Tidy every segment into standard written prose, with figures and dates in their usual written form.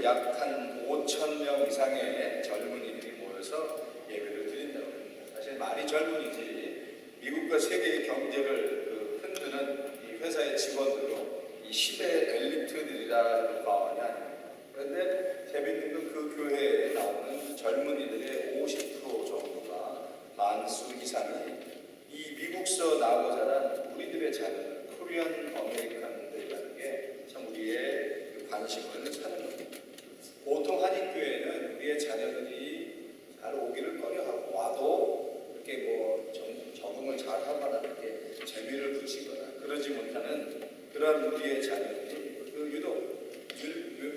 약 한 5천 명 이상의 젊은이들이 모여서 예배를 드린다고 합니다. 사실 말이 젊은이지 미국과 세계의 경제를 흔드는 이 회사의 직원으로 이 시대의 엘리트들이라는 과언이 아닙니다. 그런데 재밌는 건 그 교회에 나오는 젊은이들의 50% 정도가 만수 이상이 이 미국서 나고 자란 우리들의 자녀들, 코리안 아메리칸들이라는 게 참 우리의 관심을 사는 겁니다. 보통 한인교회는 우리의 자녀들이 잘 오기를 꺼려하고 와도 이렇게 뭐 적응을 잘 하거나 이렇게 재미를 붙이거나 그러지 못하는 그런 우리의 자녀들이 유독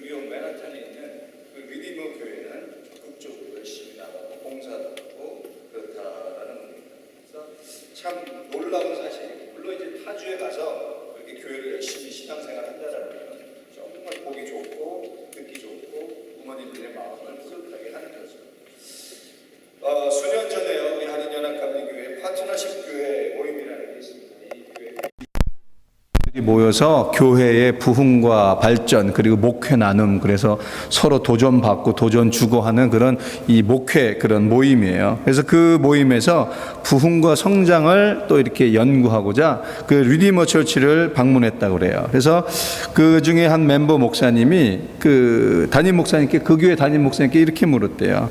뉴욕 맨하탄에 있는 그 리디머 교회는 적극적으로 열심히 나가고 봉사도 하고 그렇다라는 겁니다. 그래서 참 놀라운 사실. 물론 이제 타주에 가서 그렇게 교회를 열심히 신앙생활 한다라는 건 정말 보기 좋고 듣기 좋고 부모님들의 마음을 뿌듯하게 하는 거죠. 수년 전에요, 우리 한인연합감리교회 파트너십 교회 모임이라는 게 있습니다. 이 교회 모여서 교회의 부흥과 발전 그리고 목회 나눔, 그래서 서로 도전 받고 도전 주고 하는 그런 이 목회 그런 모임이에요. 그래서 그 모임에서 부흥과 성장을 또 이렇게 연구하고자 그 리디머 처치를 방문했다고 그래요. 그래서 그 중에 한 멤버 목사님이 그 담임 목사님께, 그 교회 담임 목사님께 이렇게 물었대요.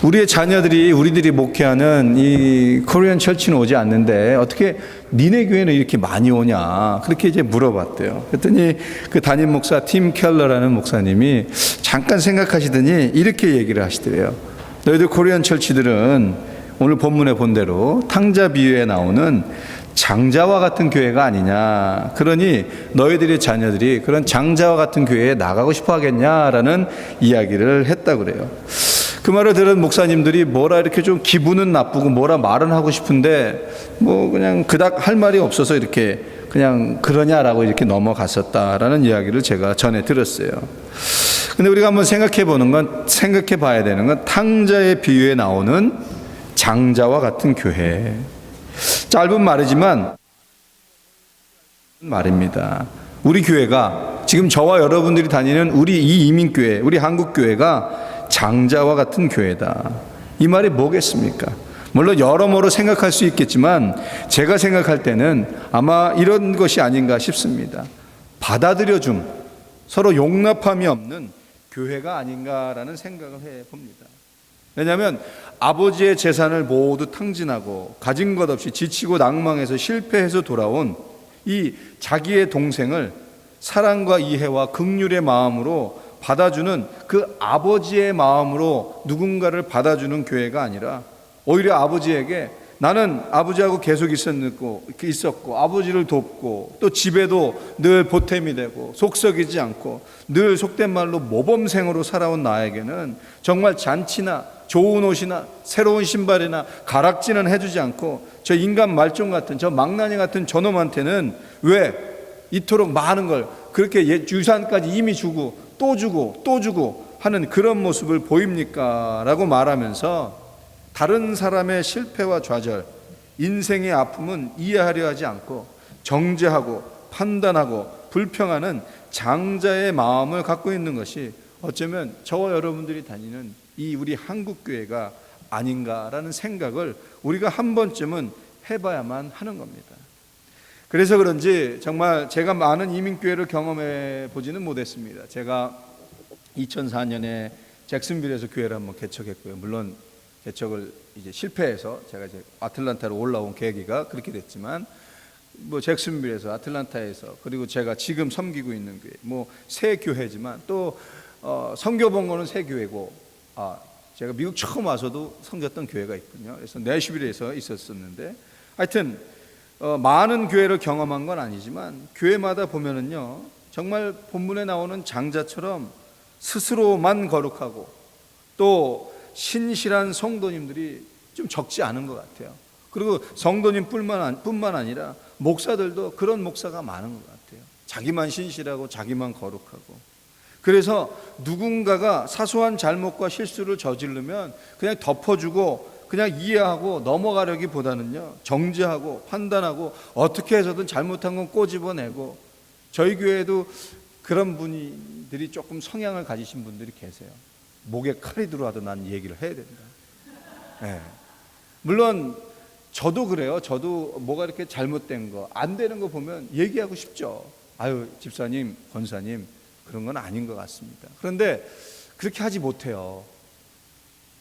우리의 자녀들이 우리들이 목회하는 이 코리안 처치는 오지 않는데 어떻게 니네 교회는 이렇게 많이 오냐, 그렇게 이제 물어봤대요. 그랬더니 그 담임 목사 팀 켈러라는 목사님이 잠깐 생각하시더니 이렇게 얘기를 하시더래요. 너희들 코리안 철치들은 오늘 본문에 본 대로 탕자 비유에 나오는 장자와 같은 교회가 아니냐, 그러니 너희들의 자녀들이 그런 장자와 같은 교회에 나가고 싶어 하겠냐라는 이야기를 했다고 그래요. 그 말을 들은 목사님들이 뭐라 이렇게 좀 기분은 나쁘고 뭐라 말은 하고 싶은데 뭐 그냥 그닥 할 말이 없어서 이렇게 그냥 그러냐라고 이렇게 넘어갔었다라는 이야기를 제가 전에 들었어요. 근데 우리가 한번 생각해 봐야 되는 건 탕자의 비유에 나오는 장자와 같은 교회. 짧은 말이지만 말입니다. 우리 교회가 지금 저와 여러분들이 다니는 우리 이 이민교회, 우리 한국교회가 장자와 같은 교회다. 이 말이 뭐겠습니까? 물론 여러모로 생각할 수 있겠지만 제가 생각할 때는 아마 이런 것이 아닌가 싶습니다. 받아들여줌, 서로 용납함이 없는 교회가 아닌가라는 생각을 해봅니다. 왜냐하면 아버지의 재산을 모두 탕진하고 가진 것 없이 지치고 낭망해서 실패해서 돌아온 이 자기의 동생을 사랑과 이해와 긍휼의 마음으로 받아주는 그 아버지의 마음으로 누군가를 받아주는 교회가 아니라 오히려 아버지에게 나는 아버지하고 계속 있었고 아버지를 돕고 또 집에도 늘 보탬이 되고 속썩이지 않고 늘 속된 말로 모범생으로 살아온 나에게는 정말 잔치나 좋은 옷이나 새로운 신발이나 가락지는 해주지 않고 저 인간 말종 같은 저 망나니 같은 저놈한테는 왜 이토록 많은 걸 그렇게 유산까지 이미 주고 또 주고 또 주고 하는 그런 모습을 보입니까? 라고 말하면서 다른 사람의 실패와 좌절, 인생의 아픔은 이해하려 하지 않고 정죄하고 판단하고 불평하는 장자의 마음을 갖고 있는 것이 어쩌면 저와 여러분들이 다니는 이 우리 한국교회가 아닌가라는 생각을 우리가 한 번쯤은 해봐야만 하는 겁니다. 그래서 그런지 정말 제가 많은 이민교회를 경험해 보지는 못했습니다. 제가 2004년에 잭슨빌에서 교회를 한번 개척했고요. 물론 개척을 이제 실패해서 제가 이제 아틀란타로 올라온 계기가 그렇게 됐지만 뭐 잭슨빌에서 아틀란타에서 그리고 제가 지금 섬기고 있는 교회 뭐 새 교회지만 또 섬겨 본 거는 새 교회고 제가 미국 처음 와서도 섬겼던 교회가 있군요. 그래서 내슈빌에서 있었었는데 하여튼 많은 교회를 경험한 건 아니지만 교회마다 보면은요 정말 본문에 나오는 장자처럼 스스로만 거룩하고 또 신실한 성도님들이 좀 적지 않은 것 같아요. 그리고 성도님뿐만 아니라 목사들도 그런 목사가 많은 것 같아요. 자기만 신실하고 자기만 거룩하고. 그래서 누군가가 사소한 잘못과 실수를 저지르면 그냥 덮어주고 그냥 이해하고 넘어가려기보다는요 정죄하고 판단하고 어떻게 해서든 잘못한 건 꼬집어내고, 저희 교회도 그런 분들이 조금 성향을 가지신 분들이 계세요. 목에 칼이 들어와도 난 얘기를 해야 된다. 네. 물론 저도 그래요. 저도 뭐가 이렇게 잘못된 거, 안 되는 거 보면 얘기하고 싶죠. 아유, 집사님, 권사님, 그런 건 아닌 것 같습니다. 그런데 그렇게 하지 못해요.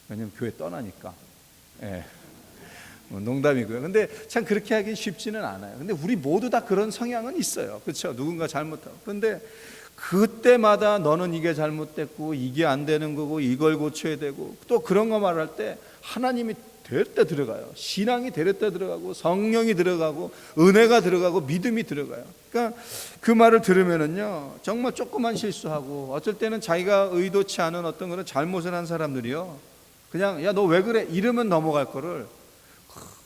왜냐면 교회 떠나니까. 예. 농담이고요. 근데 참 그렇게 하기 쉽지는 않아요. 근데 우리 모두 다 그런 성향은 있어요. 그렇죠? 누군가 잘못하고. 그런데 그때마다 너는 이게 잘못됐고 이게 안 되는 거고 이걸 고쳐야 되고 또 그런 거 말할 때 하나님이 데렸다 들어가요. 신앙이 데렸다 들어가고 성령이 들어가고 은혜가 들어가고 믿음이 들어가요. 그러니까 그 말을 들으면은요 정말 조그만 실수하고 어쩔 때는 자기가 의도치 않은 어떤 그런 잘못을 한 사람들이요 그냥 야 너 왜 그래 이러면 넘어갈 거를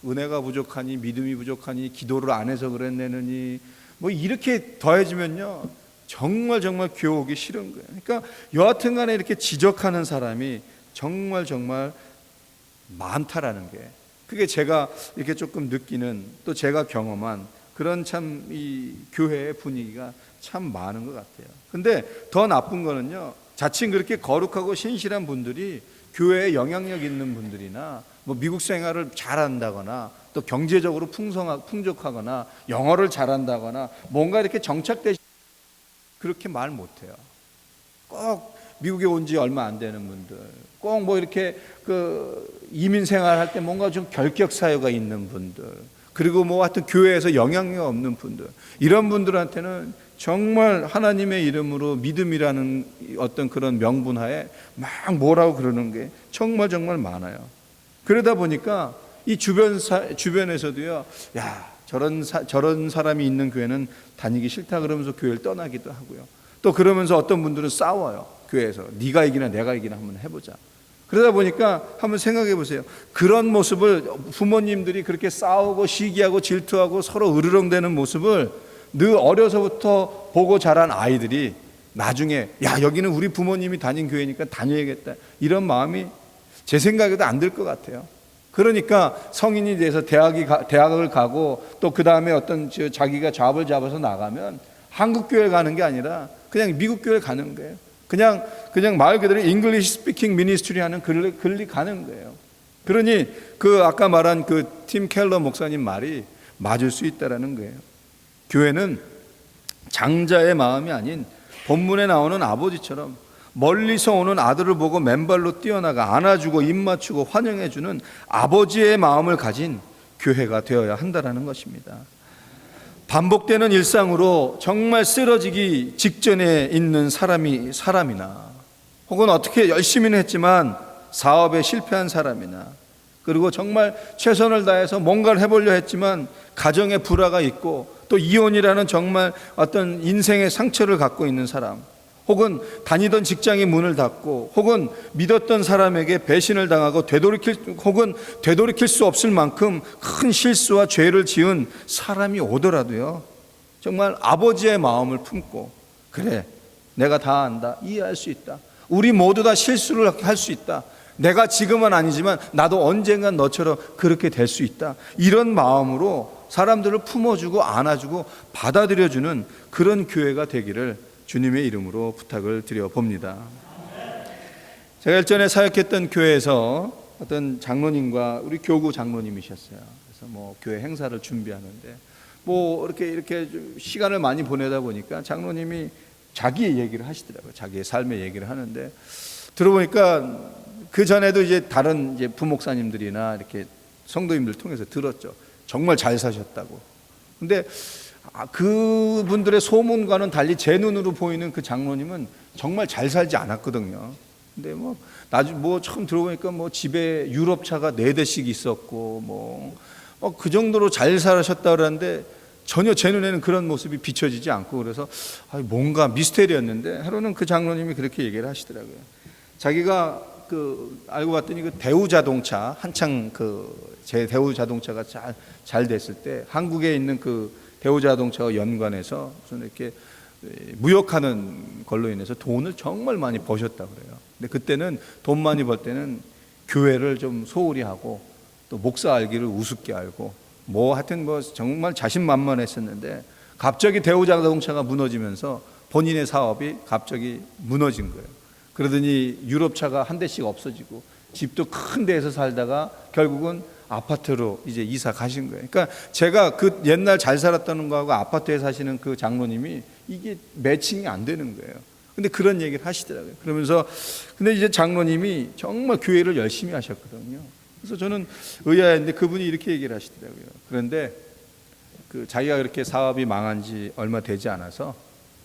은혜가 부족하니 믿음이 부족하니 기도를 안 해서 그랬내느니 뭐 이렇게 더해지면요 정말 교회 오기 싫은 거예요. 그러니까 여하튼간에 이렇게 지적하는 사람이 정말 많다라는 게 그게 제가 이렇게 조금 느끼는 또 제가 경험한 그런 참 이 교회의 분위기가 참 많은 것 같아요. 근데 더 나쁜 거는요 자칭 그렇게 거룩하고 신실한 분들이 교회에 영향력 있는 분들이나 뭐 미국 생활을 잘한다거나 또 경제적으로 풍족하거나 영어를 잘한다거나 뭔가 이렇게 정착되시 그렇게 말 못해요. 꼭 미국에 온 지 얼마 안 되는 분들, 꼭 뭐 이렇게 그 이민 생활할 때 뭔가 좀 결격 사유가 있는 분들, 그리고 뭐 하여튼 교회에서 영향력 없는 분들, 이런 분들한테는 정말 하나님의 이름으로 믿음이라는 어떤 그런 명분하에 막 뭐라고 그러는 게 정말 많아요. 그러다 보니까 이 주변에서도요, 야 저런 사람이 있는 교회는 다니기 싫다 그러면서 교회를 떠나기도 하고요. 또 그러면서 어떤 분들은 싸워요. 교회에서 네가 이기나 내가 이기나 한번 해보자. 그러다 보니까 한번 생각해 보세요. 그런 모습을 부모님들이 그렇게 싸우고 시기하고 질투하고 서로 으르렁대는 모습을 늘 어려서부터 보고 자란 아이들이 나중에 야 여기는 우리 부모님이 다닌 교회니까 다녀야겠다 이런 마음이 제 생각에도 안 들 것 같아요. 그러니까 성인이 돼서 대학을 가고 또 그 다음에 어떤 자기가 잡을 잡아서 나가면 한국 교회 가는 게 아니라 그냥 미국 교회 가는 거예요. 그냥 말 그대로 English Speaking Ministry 하는 글리 가는 거예요. 그러니 그 아까 말한 그 팀 켈러 목사님 말이 맞을 수 있다라는 거예요. 교회는 장자의 마음이 아닌 본문에 나오는 아버지처럼 멀리서 오는 아들을 보고 맨발로 뛰어나가 안아주고 입 맞추고 환영해주는 아버지의 마음을 가진 교회가 되어야 한다는 것입니다. 반복되는 일상으로 정말 쓰러지기 직전에 있는 사람이나 혹은 어떻게 열심히는 했지만 사업에 실패한 사람이나 그리고 정말 최선을 다해서 뭔가를 해보려 했지만 가정에 불화가 있고 또 이혼이라는 정말 어떤 인생의 상처를 갖고 있는 사람 혹은 다니던 직장의 문을 닫고 혹은 믿었던 사람에게 배신을 당하고 되돌이킬 수 없을 만큼 큰 실수와 죄를 지은 사람이 오더라도요 정말 아버지의 마음을 품고 그래 내가 다 안다 이해할 수 있다 우리 모두 다 실수를 할 수 있다 내가 지금은 아니지만 나도 언젠간 너처럼 그렇게 될 수 있다 이런 마음으로 사람들을 품어주고 안아주고 받아들여주는 그런 교회가 되기를 주님의 이름으로 부탁을 드려봅니다. 제가 일전에 사역했던 교회에서 어떤 장로님과 우리 교구 장로님이셨어요. 그래서 뭐 교회 행사를 준비하는데 뭐 이렇게 시간을 많이 보내다 보니까 장로님이 자기의 얘기를 하시더라고요. 자기의 삶의 얘기를 하는데 들어보니까 그 전에도 이제 다른 이제 부목사님들이나 이렇게 성도님들 통해서 들었죠. 정말 잘 사셨다고. 근데 그분들의 소문과는 달리 제 눈으로 보이는 그 장로님은 정말 잘 살지 않았거든요. 근데 뭐 나중에 뭐 처음 들어보니까 뭐 집에 유럽차가 4대씩 있었고 그 정도로 잘 사셨다 그러는데 전혀 제 눈에는 그런 모습이 비춰지지 않고 그래서 뭔가 미스테리였는데 하루는 그 장로님이 그렇게 얘기를 하시더라고요. 자기가 알고 봤더니 그 대우자동차 한창 제 대우자동차가 잘 됐을 때 한국에 있는 그 대우자동차와 연관해서 무슨 이렇게 무역하는 걸로 인해서 돈을 정말 많이 버셨다고 그래요. 근데 그때는 돈 많이 벌 때는 교회를 좀 소홀히 하고 또 목사 알기를 우습게 알고 하여튼 정말 자신만만했었는데 갑자기 대우자동차가 무너지면서 본인의 사업이 갑자기 무너진 거예요. 그러더니 유럽차가 한 대씩 없어지고 집도 큰 데에서 살다가 결국은 아파트로 이제 이사 가신 거예요. 그러니까 제가 그 옛날 잘 살았다는 거하고 아파트에 사시는 그 장로님이 이게 매칭이 안 되는 거예요. 근데 그런 얘기를 하시더라고요. 그러면서 근데 이제 장로님이 정말 교회를 열심히 하셨거든요. 그래서 저는 의아했는데 그분이 이렇게 얘기를 하시더라고요. 그런데 그 자기가 그렇게 사업이 망한 지 얼마 되지 않아서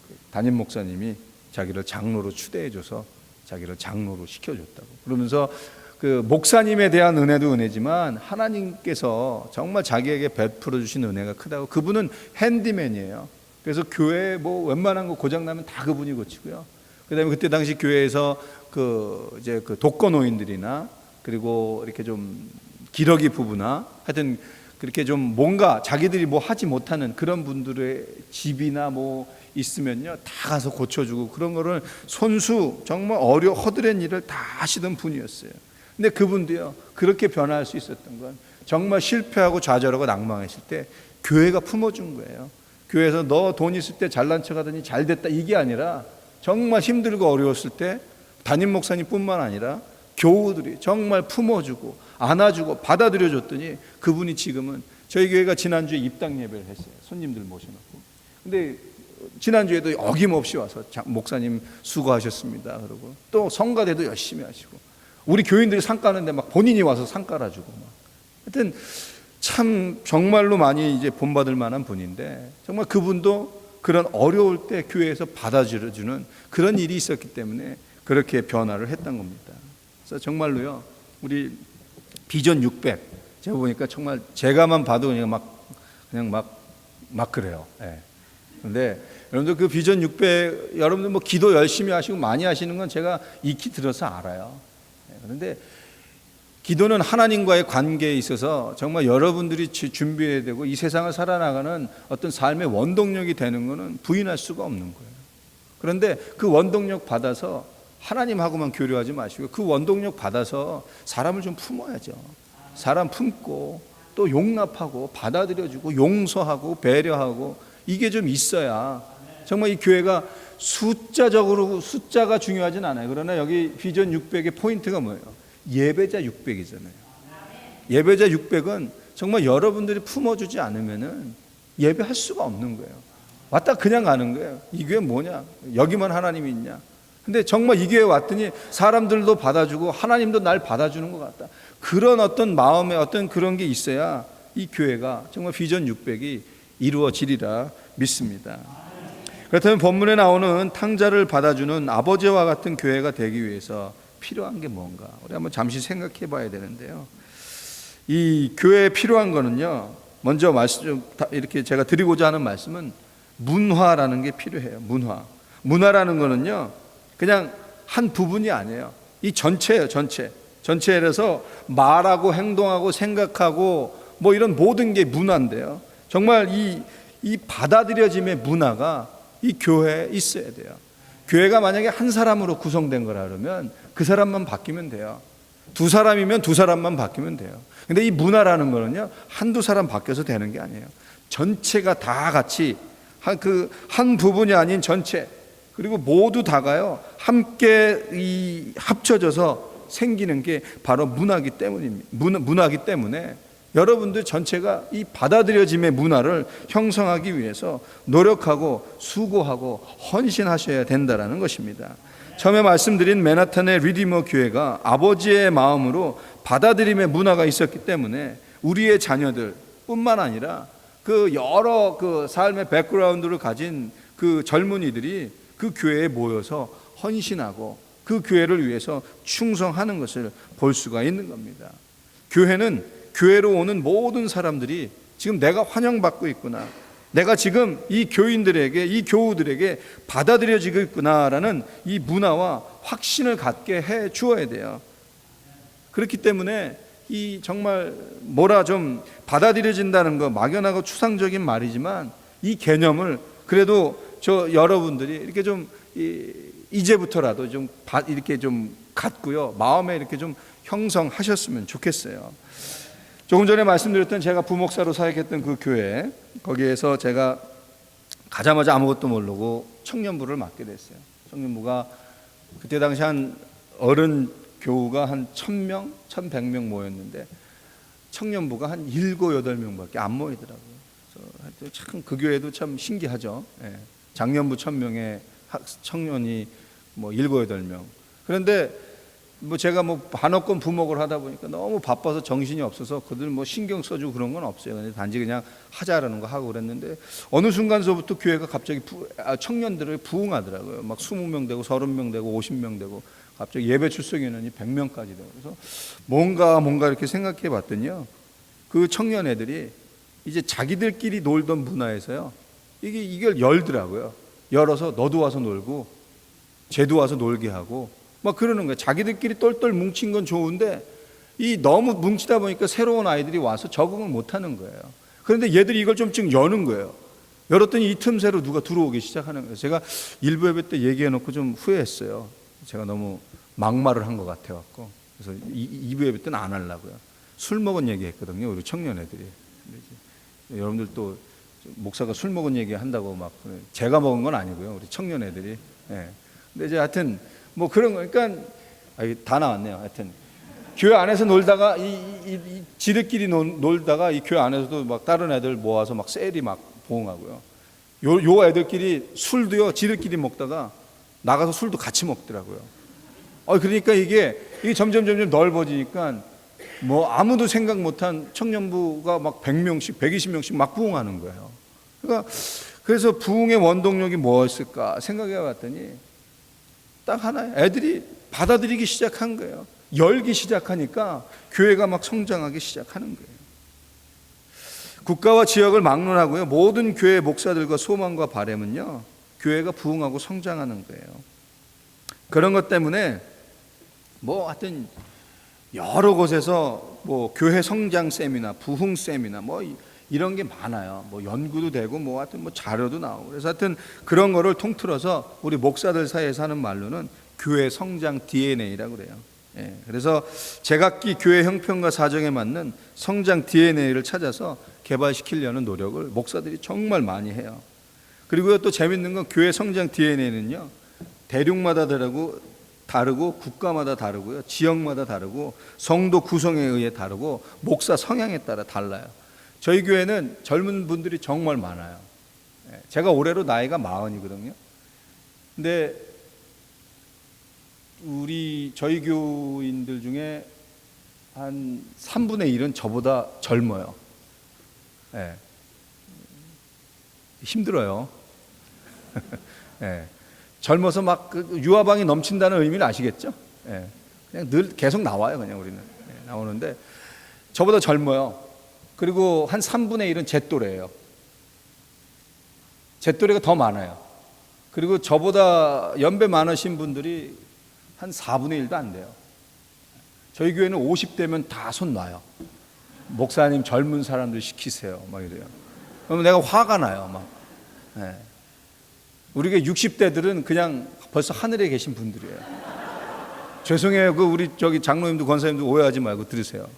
그 담임 목사님이 자기를 장로로 추대해줘서 자기를 장로로 시켜줬다고. 그러면서 그 목사님에 대한 은혜도 은혜지만 하나님께서 정말 자기에게 베풀어 주신 은혜가 크다고. 그분은 핸디맨이에요. 그래서 교회 뭐 웬만한 거 고장 나면 다 그분이 고치고요. 그다음에 그때 당시 교회에서 그 이제 그 독거노인들이나 그리고 이렇게 좀 기러기 부부나 하여튼 그렇게 좀 뭔가 자기들이 뭐 하지 못하는 그런 분들의 집이나 뭐 있으면요 다 가서 고쳐주고 그런 거를 손수 정말 허드렛 일을 다 하시던 분이었어요. 근데 그분도요 그렇게 변화할 수 있었던 건 정말 실패하고 좌절하고 낭망했을 때 교회가 품어준 거예요. 교회에서 너 돈 있을 때 잘난 척하더니 잘 됐다 이게 아니라 정말 힘들고 어려웠을 때 담임 목사님뿐만 아니라 교우들이 정말 품어주고 안아주고 받아들여줬더니 그분이 지금은 저희 교회가 지난주에 입당 예배를 했어요. 손님들 모셔놓고. 근데 지난주에도 어김없이 와서 목사님 수고하셨습니다 그러고 또 성가대도 열심히 하시고 우리 교인들이 상 까는데 막 본인이 와서 상 깔아주고 막 하여튼 참 정말로 많이 이제 본받을 만한 분인데 정말 그분도 그런 어려울 때 교회에서 받아들여주는 그런 일이 있었기 때문에 그렇게 변화를 했던 겁니다. 그래서 정말로요 우리 비전 600 제가 보니까 정말 제가만 봐도 그냥 막 그래요. 예. 그런데 여러분들 그 비전 600 여러분들 뭐 기도 열심히 하시고 많이 하시는 건 제가 익히 들어서 알아요. 그런데 기도는 하나님과의 관계에 있어서 정말 여러분들이 준비해야 되고 이 세상을 살아나가는 어떤 삶의 원동력이 되는 것은 부인할 수가 없는 거예요. 그런데 그 원동력 받아서 하나님하고만 교류하지 마시고 그 원동력 받아서 사람을 좀 품어야죠. 사람 품고 또 용납하고 받아들여주고 용서하고 배려하고 이게 좀 있어야 정말 이 교회가 숫자가 중요하진 않아요. 그러나 여기 비전 600의 포인트가 뭐예요? 예배자 600이잖아요. 예배자 600은 정말 여러분들이 품어주지 않으면은 예배할 수가 없는 거예요. 왔다 그냥 가는 거예요. 이 교회 뭐냐? 여기만 하나님이 있냐? 근데 정말 이 교회 왔더니 사람들도 받아주고 하나님도 날 받아주는 것 같다. 그런 어떤 마음에 어떤 그런 게 있어야 이 교회가 정말 비전 600이 이루어지리라 믿습니다. 그렇다면 본문에 나오는 탕자를 받아주는 아버지와 같은 교회가 되기 위해서 필요한 게 뭔가? 우리 한번 잠시 생각해 봐야 되는데요. 이 교회에 필요한 거는요. 먼저 이렇게 제가 드리고자 하는 말씀은 문화라는 게 필요해요. 문화라는 거는요. 그냥 한 부분이 아니에요. 이 전체예요. 전체에서 말하고 행동하고 생각하고 뭐 이런 모든 게 문화인데요. 정말 이 받아들여짐의 문화가 이 교회에 있어야 돼요. 교회가 만약에 한 사람으로 구성된 거라 그러면 그 사람만 바뀌면 돼요. 두 사람이면 두 사람만 바뀌면 돼요. 근데 이 문화라는 거는요, 한두 사람 바뀌어서 되는 게 아니에요. 전체가 다 같이 한 부분이 아닌 전체, 그리고 모두 다가요 함께 합쳐져서 생기는 게 바로 문화기 때문입니다. 문화기 때문에 여러분들 전체가 이 받아들여짐의 문화를 형성하기 위해서 노력하고 수고하고 헌신하셔야 된다는 것입니다. 처음에 말씀드린 맨하탄의 리디머 교회가 아버지의 마음으로 받아들임의 문화가 있었기 때문에 우리의 자녀들 뿐만 아니라 그 여러 그 삶의 백그라운드를 가진 그 젊은이들이 그 교회에 모여서 헌신하고 그 교회를 위해서 충성하는 것을 볼 수가 있는 겁니다. 교회로 오는 모든 사람들이 지금 내가 환영받고 있구나, 내가 지금 이 교인들에게, 이 교우들에게 받아들여지고 있구나라는 이 문화와 확신을 갖게 해 주어야 돼요. 그렇기 때문에 이 정말 좀 받아들여진다는 거 막연하고 추상적인 말이지만 이 개념을 그래도 여러분들이 이렇게 좀 이제부터라도 좀 이렇게 좀 갖고요, 마음에 이렇게 좀 형성하셨으면 좋겠어요. 조금 전에 말씀드렸던 제가 부목사로 사역했던 그 교회, 거기에서 제가 가자마자 아무것도 모르고 청년부를 맡게 됐어요. 청년부가 그때 당시 한 어른 교우가 한 1000명, 1100명 모였는데 청년부가 한 7, 8명밖에 안 모이더라고요. 그래서 참 그 교회도 참 신기하죠. 예. 장년부 1000명의 청년이 뭐 7, 8명. 그런데 뭐 제가 뭐 반어권 부목을 하다 보니까 너무 바빠서 정신이 없어서 그들 뭐 신경 써주고 그런 건 없어요. 근데 단지 그냥 하자라는 거 하고 그랬는데 어느 순간서부터 교회가 갑자기 청년들을 부흥하더라고요. 막 20명 되고 30명 되고 50명 되고 갑자기 예배 출석 인원이 100명까지 되고 그래서 뭔가 이렇게 생각해 봤더니요. 그 청년 애들이 이제 자기들끼리 놀던 문화에서요. 이걸 열더라고요. 열어서 너도 와서 놀고 쟤도 와서 놀게 하고 막 그러는 거예요. 자기들끼리 똘똘 뭉친 건 좋은데 이 너무 뭉치다 보니까 새로운 아이들이 와서 적응을 못 하는 거예요. 그런데 얘들이 이걸 좀 여는 거예요. 열었더니 이 틈새로 누가 들어오기 시작하는 거예요. 제가 일부 예배 때 얘기해 놓고 좀 후회했어요. 제가 너무 막말을 한 것 같아 갖고. 그래서 2부 예배 때는 안 하려고요. 술 먹은 얘기 했거든요. 우리 청년 애들이. 여러분들 또 목사가 술 먹은 얘기 한다고 막 제가 먹은 건 아니고요. 우리 청년 애들이. 예. 근데 이제 하여튼 뭐 그런 거니까 다 나왔네요. 하여튼 교회 안에서 놀다가 지들끼리 놀다가 이 교회 안에서도 막 다른 애들 모아서 막 셀이 막 보응하고요. 요 애들끼리 술도요 지들끼리 먹다가 나가서 술도 같이 먹더라고요. 그러니까 이게 점점 넓어지니까 뭐 아무도 생각 못한 청년부가 막 100명씩 120명씩 막 부흥하는 거예요. 그러니까 그래서 부흥의 원동력이 뭐였을까 생각해 봤더니 딱 하나예요. 애들이 받아들이기 시작한 거예요. 열기 시작하니까 교회가 막 성장하기 시작하는 거예요. 국가와 지역을 막론하고요. 모든 교회 목사들과 소망과 바람은요. 교회가 부흥하고 성장하는 거예요. 그런 것 때문에 뭐 하여튼 여러 곳에서 뭐 교회 성장 세미나, 부흥 세미나 뭐 이런 게 많아요. 뭐 연구도 되고 뭐 하여튼 뭐 자료도 나오고. 그래서 하여튼 그런 거를 통틀어서 우리 목사들 사이에서 하는 말로는 교회 성장 DNA라고 그래요. 예, 그래서 제각기 교회 형편과 사정에 맞는 성장 DNA를 찾아서 개발시키려는 노력을 목사들이 정말 많이 해요. 그리고요 또 재밌는 건 교회 성장 DNA는요 대륙마다 다르고 국가마다 다르고요 지역마다 다르고 성도 구성에 의해 다르고 목사 성향에 따라 달라요. 저희 교회는 젊은 분들이 정말 많아요. 제가 올해로 나이가 40이거든요. 근데 저희 교인들 중에 한 3분의 1은 저보다 젊어요. 네. 힘들어요. 네. 젊어서 막 유아방이 넘친다는 의미를 아시겠죠? 네. 그냥 늘 계속 나와요, 그냥 우리는. 네, 나오는데 저보다 젊어요. 그리고 한 3분의 1은 제 또래예요. 제 또래가 더 많아요. 그리고 저보다 연배 많으신 분들이 한 4분의 1도 안 돼요. 저희 교회는 50대면 다 손 놔요. 목사님 젊은 사람들 시키세요. 막 이래요. 그러면 내가 화가 나요. 막. 네. 우리가 60대들은 그냥 벌써 하늘에 계신 분들이에요. 죄송해요. 우리 장로님도 권사님도 오해하지 말고 들으세요.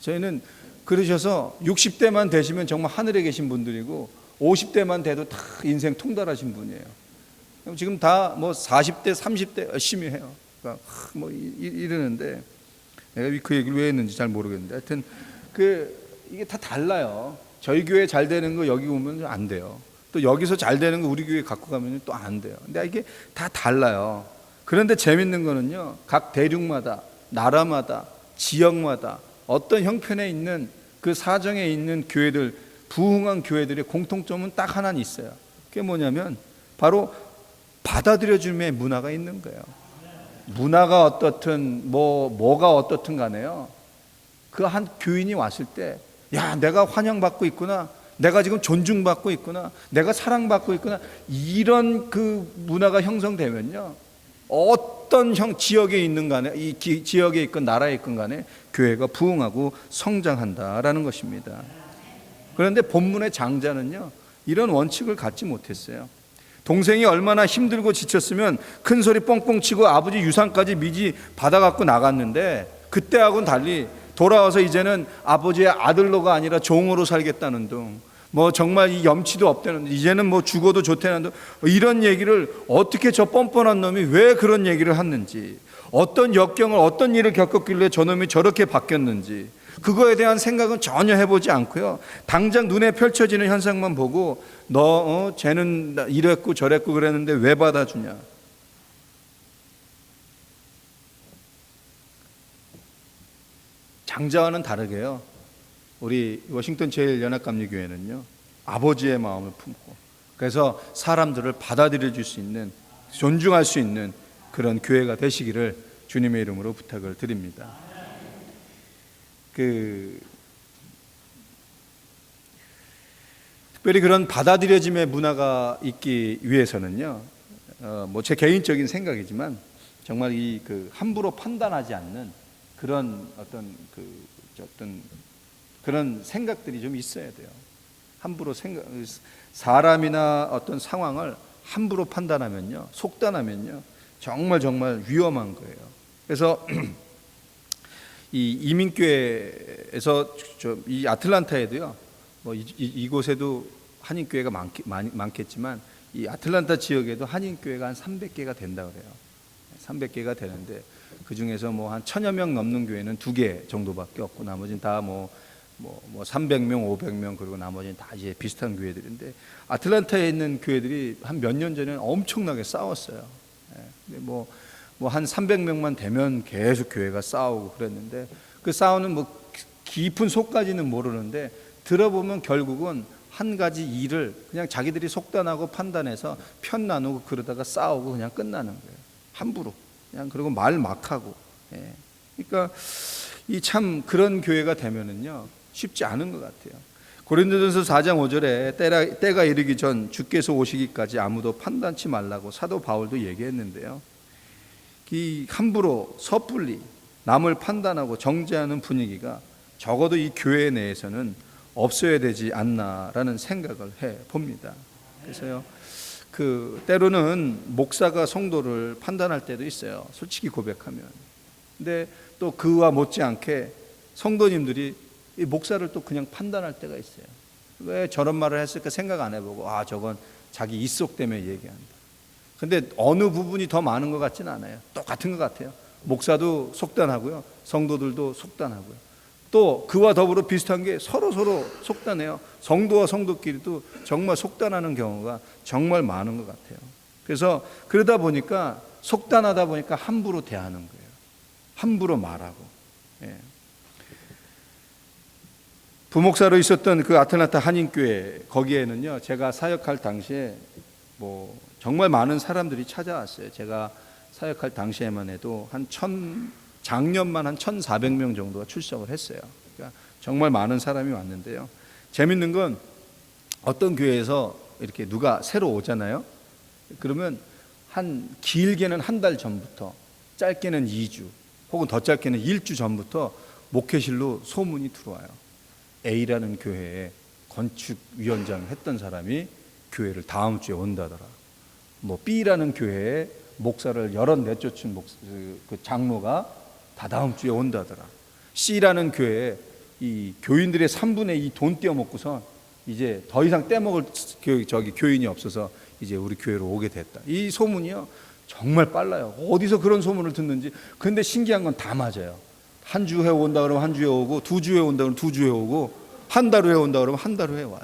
저희는 그러셔서 60대만 되시면 정말 하늘에 계신 분들이고 50대만 돼도 다 인생 통달하신 분이에요. 지금 다 뭐 40대, 30대 열심히 해요. 그러니까 뭐 이러는데 내가 그 얘기를 왜 했는지 잘 모르겠는데 하여튼 이게 다 달라요. 저희 교회 잘 되는 거 여기 오면 안 돼요. 또 여기서 잘 되는 거 우리 교회 갖고 가면 또 안 돼요. 근데 이게 다 달라요. 그런데 재밌는 거는요. 각 대륙마다, 나라마다, 지역마다 어떤 형편에 있는 그 사정에 있는 교회들, 부흥한 교회들의 공통점은 딱 하나 있어요. 그게 뭐냐면 바로 받아들여줌의 문화가 있는 거예요. 문화가 어떻든 뭐가 어떻든 간에요. 그 한 교인이 왔을 때 야, 내가 환영받고 있구나. 내가 지금 존중받고 있구나. 내가 사랑받고 있구나. 이런 그 문화가 형성되면요. 어떤 지역에 있는 간에 이 지역에 있건 나라에 있건 간에 교회가 부흥하고 성장한다라는 것입니다. 그런데 본문의 장자는요. 이런 원칙을 갖지 못했어요. 동생이 얼마나 힘들고 지쳤으면 큰 소리 뻥뻥 치고 아버지 유산까지 미리 받아갖고 나갔는데 그때하고는 달리 돌아와서 이제는 아버지의 아들로가 아니라 종으로 살겠다는 둥 뭐 정말 이 염치도 없다는, 이제는 뭐 죽어도 좋다는, 이런 얘기를 어떻게 저 뻔뻔한 놈이 왜 그런 얘기를 했는지, 어떤 역경을 어떤 일을 겪었길래 저놈이 저렇게 바뀌었는지 그거에 대한 생각은 전혀 해보지 않고요, 당장 눈에 펼쳐지는 현상만 보고 쟤는 이랬고 저랬고 그랬는데 왜 받아주냐. 장자와는 다르게요, 우리 워싱턴 제일연합감리교회는요 아버지의 마음을 품고, 그래서 사람들을 받아들여 줄 수 있는, 존중할 수 있는 그런 교회가 되시기를 주님의 이름으로 부탁을 드립니다. 특별히 그런 받아들여짐의 문화가 있기 위해서는요, 뭐 제 개인적인 생각이지만 정말 함부로 판단하지 않는 그런 어떤 그런 생각들이 좀 있어야 돼요. 사람이나 어떤 상황을 함부로 판단하면요, 속단하면요, 정말 위험한 거예요. 그래서 이 이민교회에서 이 아틀란타에도요, 뭐 이곳에도 한인교회가 많겠지만 이 아틀란타 지역에도 한인교회가 한 300개가 된다 그래요. 300개가 되는데 그 중에서 뭐 한 1000여 명 넘는 교회는 2개 정도밖에 없고, 나머지는 다 뭐 300명, 500명, 그리고 나머지는 다 이제 비슷한 교회들인데, 아틀란타에 있는 교회들이 한 몇 년 전에는 엄청나게 싸웠어요. 근데 뭐 한 300명만 되면 계속 교회가 싸우고 그랬는데, 그 싸우는 뭐 깊은 속까지는 모르는데 들어보면 결국은 한 가지 일을 그냥 자기들이 속단하고 판단해서 편 나누고 그러다가 싸우고 그냥 끝나는 거예요. 함부로 그냥, 그리고 말 막 하고. 그러니까 이 참 그런 교회가 되면은요 쉽지 않은 것 같아요. 고린도전서 4장 5절에 때가 이르기 전 주께서 오시기까지 아무도 판단치 말라고 사도 바울도 얘기했는데요, 이 함부로 섣불리 남을 판단하고 정죄하는 분위기가 적어도 이 교회 내에서는 없어야 되지 않나라는 생각을 해 봅니다. 그래서요, 때로는 목사가 성도를 판단할 때도 있어요, 솔직히 고백하면. 근데 또 그와 못지않게 성도님들이 이 목사를 또 그냥 판단할 때가 있어요. 왜 저런 말을 했을까 생각 안 해보고, 저건 자기 입속 때문에 얘기한다. 근데 어느 부분이 더 많은 것 같지는 않아요. 똑같은 것 같아요. 목사도 속단하고요, 성도들도 속단하고요. 또 그와 더불어 비슷한 게 서로 속단해요. 성도와 성도끼리도 정말 속단하는 경우가 정말 많은 것 같아요. 그래서 그러다 보니까, 속단하다 보니까 함부로 대하는 거예요. 함부로 말하고. 부목사로 있었던 그 아틀란타 한인교회, 거기에는요 제가 사역할 당시에 뭐 정말 많은 사람들이 찾아왔어요. 제가 사역할 당시에만 해도 작년만 한 1,400명 정도가 출석을 했어요. 그러니까 정말 많은 사람이 왔는데요, 재밌는 건 어떤 교회에서 이렇게 누가 새로 오잖아요. 그러면 길게는 한 달 전부터, 짧게는 2주, 혹은 더 짧게는 1주 전부터 목회실로 소문이 들어와요. A라는 교회에 건축위원장 했던 사람이 교회를 다음 주에 온다더라. 뭐 B라는 교회에 목사를 여럿 내쫓은 그 장로가 다다음 주에 온다더라. C라는 교회에 이 교인들의 3분의 2 돈 떼어먹고서 이제 더 이상 떼먹을 교인이 없어서 이제 우리 교회로 오게 됐다. 이 소문이요 정말 빨라요. 어디서 그런 소문을 듣는지. 근데 신기한 건 다 맞아요. 한 주에 온다 그러면 한 주에 오고, 2주에 온다 그러면 2주에 오고, 한 달 후에 온다 그러면 한 달 후에 와요.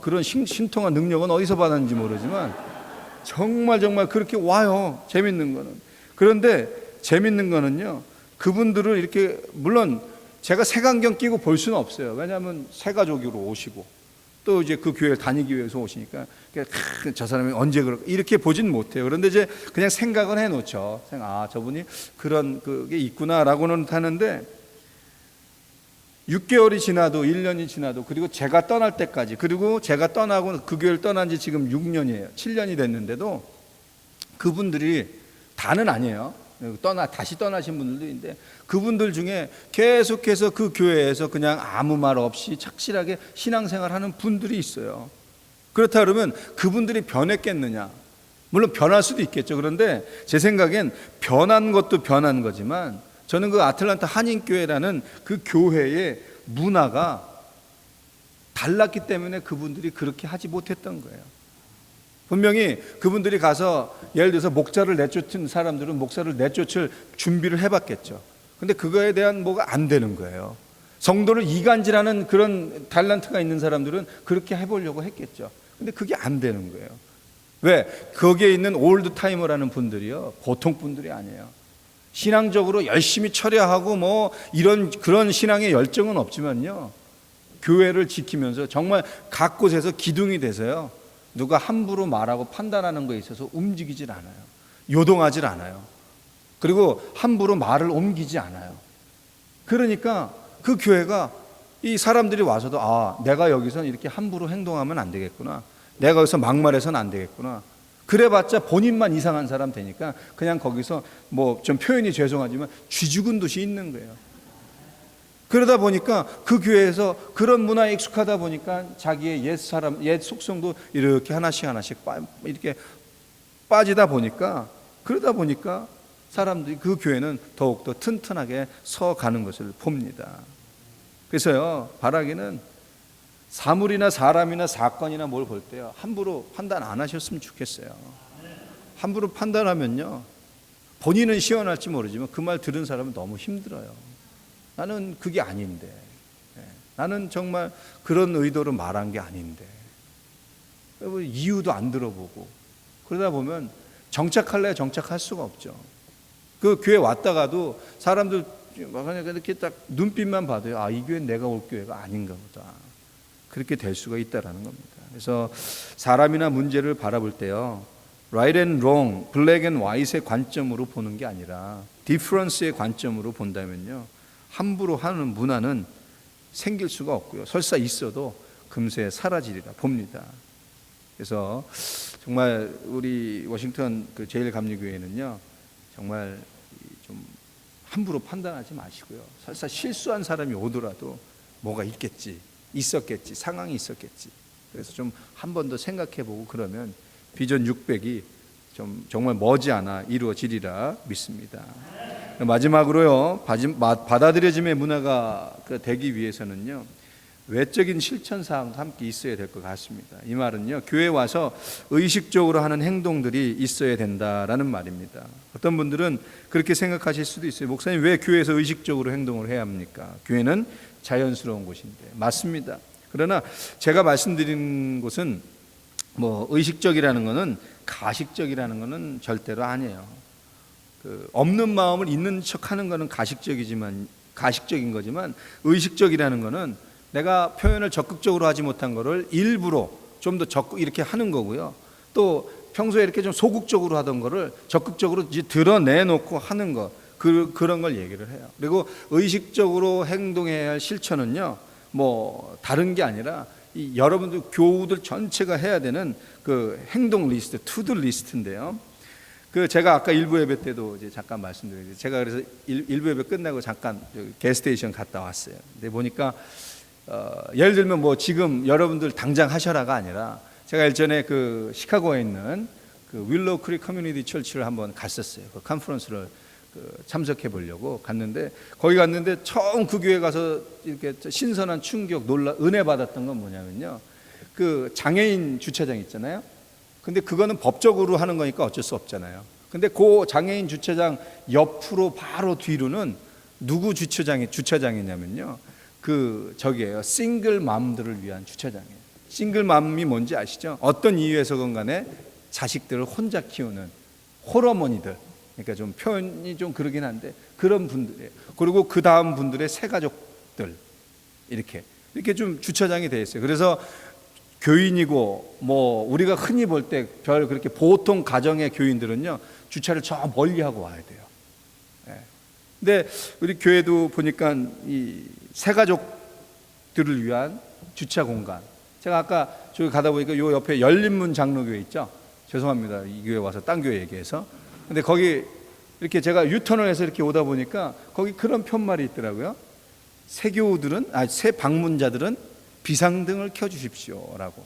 그런 신통한 능력은 어디서 받았는지 모르지만 정말 그렇게 와요. 재밌는 거는. 그런데 재밌는 거는요, 그분들을 이렇게, 물론 제가 색안경 끼고 볼 수는 없어요. 왜냐하면 새 가족으로 오시고 또 이제 그 교회를 다니기 위해서 오시니까 저 사람이 언제 이렇게 보진 못해요. 그런데 이제 그냥 생각은 해놓죠. 저분이 그런 그게 있구나라고는 하는데, 6개월이 지나도 1년이 지나도, 그리고 제가 떠날 때까지, 그리고 제가 떠나고 그 교회를 떠난 지 지금 6년이에요. 7년이 됐는데도 그분들이 다는 아니에요. 다시 떠나신 분들도 있는데, 그분들 중에 계속해서 그 교회에서 그냥 아무 말 없이 착실하게 신앙생활하는 분들이 있어요. 그렇다 그러면 그분들이 변했겠느냐? 물론 변할 수도 있겠죠. 그런데 제 생각엔 변한 것도 변한 거지만, 저는 그 아틀란타 한인교회라는 그 교회의 문화가 달랐기 때문에 그분들이 그렇게 하지 못했던 거예요. 분명히 그분들이 가서 예를 들어서 목자를 내쫓은 사람들은 목사를 내쫓을 준비를 해봤겠죠. 근데 그거에 대한 뭐가 안 되는 거예요. 성도를 이간질하는 그런 달란트가 있는 사람들은 그렇게 해보려고 했겠죠. 근데 그게 안 되는 거예요. 왜? 거기에 있는 올드 타이머라는 분들이요, 보통 분들이 아니에요. 신앙적으로 열심히 처리하고 뭐 그런 신앙의 열정은 없지만요, 교회를 지키면서 정말 각 곳에서 기둥이 돼서요, 누가 함부로 말하고 판단하는 거에 있어서 움직이질 않아요. 요동하질 않아요. 그리고 함부로 말을 옮기지 않아요. 그러니까 그 교회가 이 사람들이 와서도 내가 여기서 이렇게 함부로 행동하면 안 되겠구나, 내가 여기서 막말해서는 안 되겠구나, 그래봤자 본인만 이상한 사람 되니까 그냥 거기서 뭐 좀 표현이 죄송하지만 쥐 죽은 듯이 있는 거예요. 그러다 보니까 그 교회에서 그런 문화에 익숙하다 보니까 자기의 옛 속성도 이렇게 하나씩 이렇게 빠지다 보니까, 그러다 보니까 사람들이 그 교회는 더욱더 튼튼하게 서가는 것을 봅니다. 그래서요, 바라기는 사물이나 사람이나 사건이나 뭘 볼 때요, 함부로 판단 안 하셨으면 좋겠어요. 함부로 판단하면요, 본인은 시원할지 모르지만 그 말 들은 사람은 너무 힘들어요. 나는 그게 아닌데, 나는 정말 그런 의도로 말한 게 아닌데, 이유도 안 들어보고 그러다 보면 정착할래 정착할 수가 없죠. 그 교회 왔다가도 사람들 그냥 이렇게 딱 눈빛만 봐도요, 이 교회는 내가 올 교회가 아닌가 보다, 그렇게 될 수가 있다라는 겁니다. 그래서 사람이나 문제를 바라볼 때요, right and wrong, black and white의 관점으로 보는 게 아니라 difference의 관점으로 본다면요, 함부로 하는 문화는 생길 수가 없고요, 설사 있어도 금세 사라지리라 봅니다. 그래서 정말 우리 워싱턴 그 제1감리교회는요, 정말 좀 함부로 판단하지 마시고요, 설사 실수한 사람이 오더라도 뭐가 있었겠지, 상황이 있었겠지, 그래서 좀 한 번 더 생각해보고 그러면 비전 600이 좀 정말 머지않아 이루어지리라 믿습니다. 마지막으로요, 받아들여짐의 문화가 되기 위해서는요, 외적인 실천 사항도 함께 있어야 될 것 같습니다. 이 말은요, 교회에 와서 의식적으로 하는 행동들이 있어야 된다라는 말입니다. 어떤 분들은 그렇게 생각하실 수도 있어요. 목사님, 왜 교회에서 의식적으로 행동을 해야 합니까? 교회는 자연스러운 곳인데. 맞습니다. 그러나 제가 말씀드린 것은 뭐 의식적이라는 것은 가식적이라는 것은 절대로 아니에요. 없는 마음을 있는 척하는 것은 가식적인 거지만, 의식적이라는 것은 내가 표현을 적극적으로 하지 못한 것을 일부러 좀 더 적극 이렇게 하는 거고요. 또 평소에 이렇게 좀 소극적으로 하던 것을 적극적으로 드러내놓고 하는 것, 그런 걸 얘기를 해요. 그리고 의식적으로 행동해야 할 실천은요, 뭐 다른 게 아니라 여러분들 교우들 전체가 해야 되는 그 행동 리스트, 투두 리스트인데요. 제가 아까 일부 예배 때도 이제 잠깐 말씀드렸는데, 제가 그래서 일부 예배 끝나고 잠깐 게스테이션 갔다 왔어요. 근데 보니까 예를 들면 뭐 지금 여러분들 당장 하셔라가 아니라, 제가 일전에 그 시카고에 있는 그 윌로우 크릭 커뮤니티 철치를 한번 갔었어요. 그 컨퍼런스를 참석해 보려고 갔는데, 거기 갔는데 처음 그 교회 가서 이렇게 신선한 충격, 은혜 받았던 건 뭐냐면요, 그 장애인 주차장 있잖아요. 근데 그거는 법적으로 하는 거니까 어쩔 수 없잖아요. 근데 그 장애인 주차장 옆으로 바로 뒤로는 누구 주차장이냐면요, 저기에요, 싱글 맘들을 위한 주차장이에요. 싱글 맘이 뭔지 아시죠? 어떤 이유에서건 간에 자식들을 혼자 키우는 홀어머니들, 그러니까 좀 표현이 좀 그러긴 한데 그런 분들이에요. 그리고 그 다음 분들의 새 가족들, 이렇게 좀 주차장이 되어 있어요. 그래서 교인이고 뭐 우리가 흔히 볼 때 별 그렇게 보통 가정의 교인들은요, 주차를 저 멀리 하고 와야 돼요. 근데 우리 교회도 보니까 이 새 가족들을 위한 주차 공간, 제가 아까 저기 가다 보니까 요 옆에 열린문 장로교회 있죠? 죄송합니다, 이 교회 와서 딴 교회 얘기해서. 근데 거기 이렇게 제가 유턴을 해서 이렇게 오다 보니까 거기 그런 편말이 있더라고요. 새 방문자들은 비상등을 켜주십시오라고.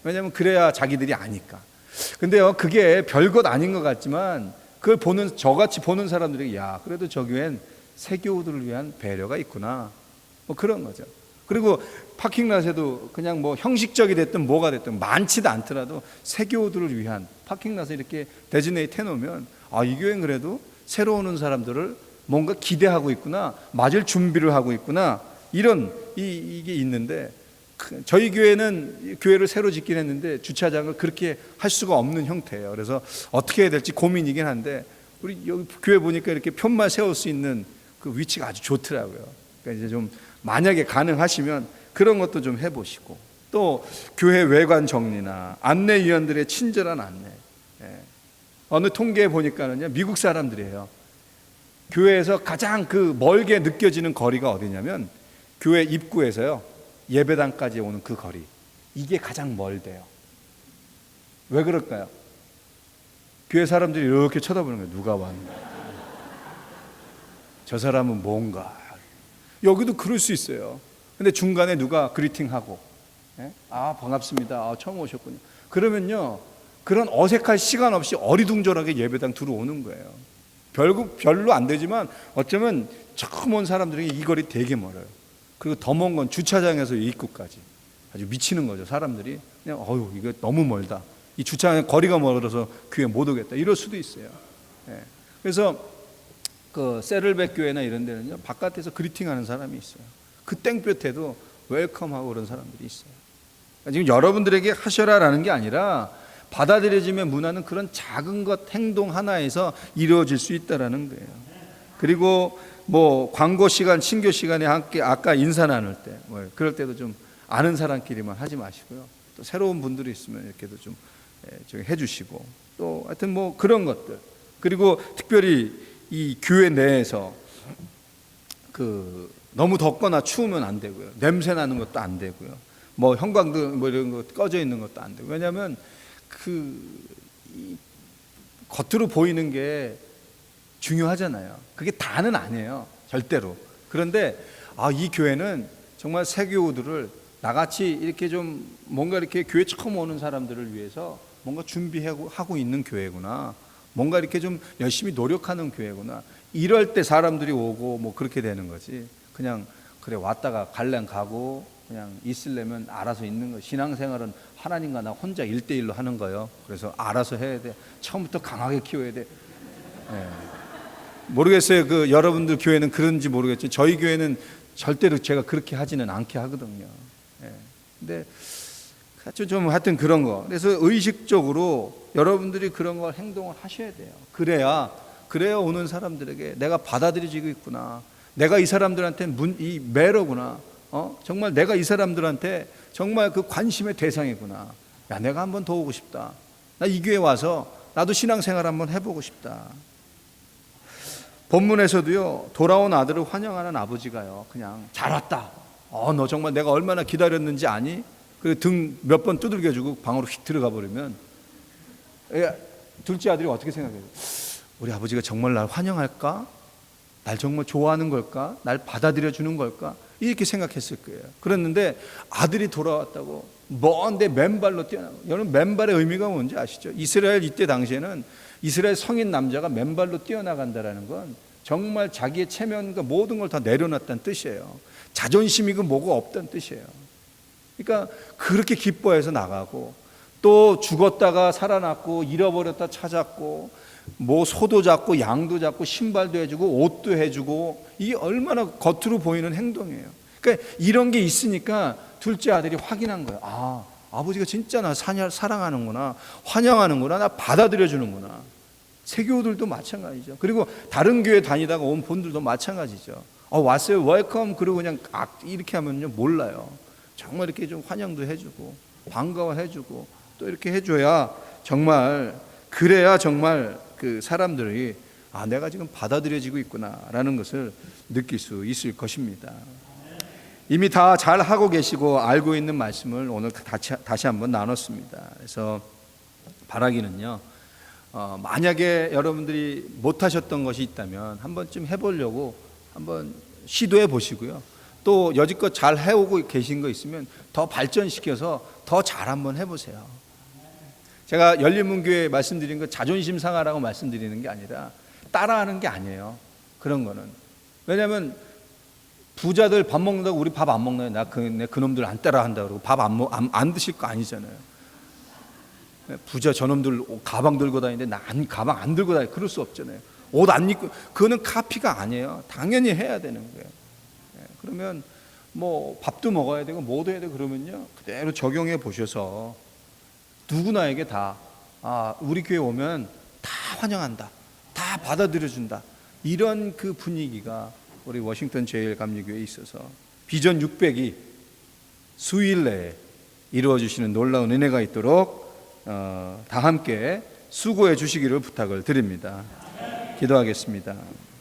왜냐하면 그래야 자기들이 아니까. 근데요, 그게 별것 아닌 것 같지만, 그걸 저같이 보는 사람들이, 야, 그래도 저 교회는 새 교우들을 위한 배려가 있구나, 뭐 그런 거죠. 그리고 파킹랏에도 그냥 뭐 형식적이 됐든 뭐가 됐든 많지도 않더라도 세교우들을 위한 파킹랏을 이렇게 데지네이트 해놓으면 이 교회는 그래도 새로 오는 사람들을 뭔가 기대하고 있구나, 맞을 준비를 하고 있구나, 이런 이게 있는데, 저희 교회는 교회를 새로 짓긴 했는데 주차장을 그렇게 할 수가 없는 형태예요. 그래서 어떻게 해야 될지 고민이긴 한데, 우리 여기 교회 보니까 이렇게 편만 세울 수 있는 그 위치가 아주 좋더라고요. 그러니까 이제 좀 만약에 가능하시면 그런 것도 좀 해보시고, 또 교회 외관 정리나 안내위원들의 친절한 안내. 어느 통계에 보니까는요, 미국 사람들이에요. 교회에서 가장 그 멀게 느껴지는 거리가 어디냐면 교회 입구에서요 예배당까지 오는 그 거리, 이게 가장 멀대요. 왜 그럴까요? 교회 사람들이 이렇게 쳐다보는 거예요. 누가 왔나, 저 사람은 뭔가. 여기도 그럴 수 있어요. 근데 중간에 누가 그리팅하고, 반갑습니다, 처음 오셨군요, 그러면요 그런 어색할 시간 없이 어리둥절하게 예배당 들어오는 거예요. 별로 안 되지만 어쩌면 처음 온 사람들에게 이 거리 되게 멀어요. 그리고 더 먼 건 주차장에서 입구까지 아주 미치는 거죠. 사람들이 그냥 이거 너무 멀다, 이 주차장 거리가 멀어서 교회 못 오겠다, 이럴 수도 있어요. 그래서 그 세를백 교회나 이런 데는요 바깥에서 그리팅하는 사람이 있어요. 그 땡볕에도 웰컴하고 그런 사람들이 있어요. 지금 여러분들에게 하셔라라는 게 아니라 받아들여지면 문화는 그런 작은 것, 행동 하나에서 이루어질 수 있다라는 거예요. 그리고 뭐 광고 시간, 친교 시간에 함께 아까 인사 나눌 때, 그럴 때도 좀 아는 사람끼리만 하지 마시고요. 또 새로운 분들이 있으면 이렇게도 좀 해주시고, 또 하여튼 뭐 그런 것들. 그리고 특별히 이 교회 내에서 그 너무 덥거나 추우면 안 되고요. 냄새 나는 것도 안 되고요. 뭐 형광등 뭐 이런 거 꺼져 있는 것도 안 되고. 왜냐하면 겉으로 보이는 게 중요하잖아요. 그게 다는 아니에요, 절대로. 그런데 이 교회는 정말 새교우들을 나같이 이렇게 좀 뭔가 이렇게 교회 처음 오는 사람들을 위해서 뭔가 준비하고 있는 교회구나, 뭔가 이렇게 좀 열심히 노력하는 교회구나, 이럴 때 사람들이 오고 뭐 그렇게 되는 거지. 그냥 그래 왔다가 갈래 가고 그냥 있으려면 알아서 있는 거. 신앙생활은 하나님과 나 혼자 1대1로 하는 거예요. 그래서 알아서 해야 돼. 처음부터 강하게 키워야 돼. 모르겠어요. 그 여러분들 교회는 그런지 모르겠지만 저희 교회는 절대로 제가 그렇게 하지는 않게 하거든요. 근데 좀 하여튼 그런 거. 그래서 의식적으로 여러분들이 그런 걸 행동을 하셔야 돼요. 그래야 오는 사람들에게 내가 받아들여지고 있구나, 내가 이 사람들한테 이 매러구나, 정말 내가 이 사람들한테 정말 그 관심의 대상이구나. 야, 내가 한번 더 오고 싶다. 나 이 교회 와서 나도 신앙생활 한번 해보고 싶다. 본문에서도요, 돌아온 아들을 환영하는 아버지가요, 그냥 잘 왔다. 너 정말 내가 얼마나 기다렸는지 아니? 그 등 몇 번 두들겨주고 방으로 휙 들어가 버리면 둘째 아들이 어떻게 생각해요? 우리 아버지가 정말 날 환영할까? 날 정말 좋아하는 걸까? 날 받아들여 주는 걸까? 이렇게 생각했을 거예요. 그랬는데 아들이 돌아왔다고 먼데 맨발로 뛰어나고. 여러분, 맨발의 의미가 뭔지 아시죠? 이스라엘 이때 당시에는 이스라엘 성인 남자가 맨발로 뛰어나간다라는 건 정말 자기의 체면과 모든 걸 다 내려놨다는 뜻이에요. 자존심이고 뭐고 없다는 뜻이에요. 그러니까 그렇게 기뻐해서 나가고, 또 죽었다가 살아났고 잃어버렸다 찾았고, 뭐 소도 잡고 양도 잡고 신발도 해주고 옷도 해주고, 이게 얼마나 겉으로 보이는 행동이에요. 그러니까 이런 게 있으니까 둘째 아들이 확인한 거예요. 아버지가 진짜 나 사랑하는구나, 환영하는구나, 나 받아들여주는구나. 세교우들도 마찬가지죠. 그리고 다른 교회 다니다가 온 분들도 마찬가지죠. 왔어요, 웰컴, 그리고 그냥 이렇게 하면요 몰라요. 정말 이렇게 좀 환영도 해주고 반가워해주고 또 이렇게 해줘야 정말, 그래야 정말 그 사람들이 내가 지금 받아들여지고 있구나라는 것을 느낄 수 있을 것입니다. 이미 다 잘 하고 계시고 알고 있는 말씀을 오늘 다시 한번 나눴습니다. 그래서 바라기는요, 만약에 여러분들이 못하셨던 것이 있다면 한 번쯤 해보려고 한번 시도해 보시고요. 또 여지껏 잘 해오고 계신 거 있으면 더 발전시켜서 더 잘 한번 해보세요. 제가 열린문교회 말씀드린 거 자존심 상하라고 말씀드리는 게 아니라 따라하는 게 아니에요. 그런 거는. 왜냐하면 부자들 밥 먹는다고 우리 밥 안 먹나요? 내 그놈들 안 따라한다 그러고 밥 안 드실 거 아니잖아요. 부자 저놈들 가방 들고 다니는데 나 가방 안 들고 다니 그럴 수 없잖아요. 옷 안 입고 그거는 카피가 아니에요. 당연히 해야 되는 거예요. 그러면 뭐 밥도 먹어야 되고 뭐도 해야 되고 그러면요 그대로 적용해 보셔서 누구나에게 다 우리 교회 오면 다 환영한다, 다 받아들여준다, 이런 그 분위기가 우리 워싱턴 제일감리교회에 있어서 비전 600이 수일 내에 이루어지시는 놀라운 은혜가 있도록 다 함께 수고해 주시기를 부탁을 드립니다. 기도하겠습니다.